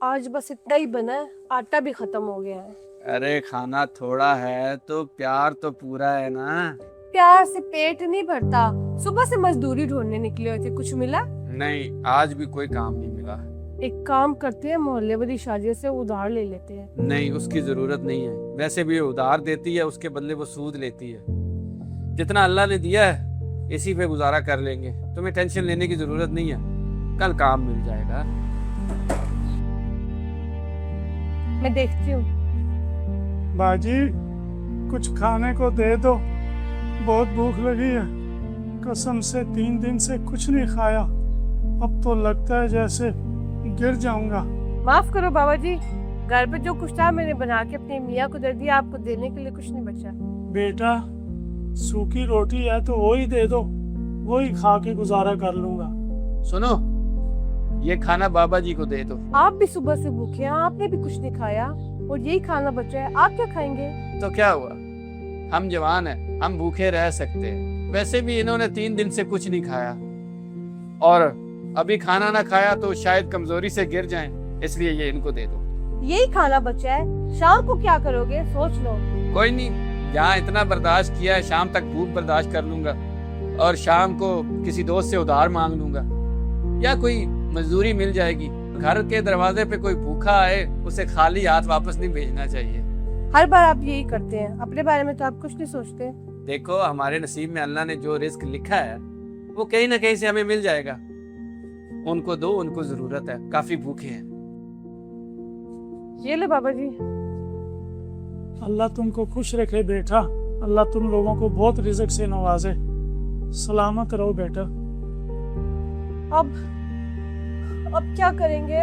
आज बस इतना ही बना है, आटा भी खत्म हो गया है। अरे खाना थोड़ा है तो प्यार तो पूरा है ना। प्यार से पेट नहीं भरता। सुबह से मजदूरी ढूंढने निकले हुए थे, कुछ मिला? नहीं, आज भी कोई काम नहीं मिला। एक काम करते हैं, मोहल्ले वाली शादी से उधार ले लेते हैं। नहीं, उसकी जरूरत नहीं है। वैसे भी उधार देती है, उसके बदले वो सूद लेती है। जितना अल्लाह ने दिया है इसी पे गुजारा कर लेंगे। तुम्हें टेंशन लेने की जरूरत नहीं है, कल काम मिल जाएगा। मैं देखती हूँ। बाजी, कुछ खाने को दे दो, बहुत भूख लगी है। कसम से 3 दिन से कुछ नहीं खाया। अब तो लगता है जैसे गिर जाऊंगा। माफ करो बाबा जी, घर पे जो कुछ था मैंने बना के अपने मियाँ को दे दिया, आपको देने के लिए कुछ नहीं बचा। बेटा, सूखी रोटी है तो वही दे दो, वही खा के गुजारा कर लूंगा। सुनो, ये खाना बाबा जी को दे दो। आप भी सुबह से भूखे हैं, आपने भी कुछ नहीं खाया और यही खाना बचा है, आप क्या खाएंगे? तो क्या हुआ, हम जवान हैं, हम भूखे रह सकते हैं। वैसे भी इन्होंने 3 दिन से कुछ नहीं खाया और अभी खाना ना खाया तो शायद कमजोरी से गिर जाएं, इसलिए ये इनको दे दो। यही खाना बचा है, शाम को क्या करोगे सोच लो। कोई नहीं, यहाँ इतना बर्दाश्त किया है, शाम तक भूख बर्दाश्त कर लूंगा और शाम को किसी दोस्त से उधार मांग लूंगा या कोई मजदूरी मिल जाएगी। घर के दरवाजे पे कोई भूखा आए उसे खाली हाथ वापस नहीं भेजना चाहिए। हर बार आप यही करते हैं, अपने बारे में तो आप कुछ नहीं सोचते। देखो, हमारे नसीब में अल्लाह ने जो रिस्क लिखा है वो कहीं ना कहीं से हमें मिल जाएगा। उनको दो, उनको जरूरत है, काफी भूखे हैं। ये ले बाबा जी। अल्लाह तुमको खुश रखे बेटा, अल्लाह तुम लोगों को बहुत रिज़्क से नवाजे। सलामत रहो बेटा। अब क्या करेंगे?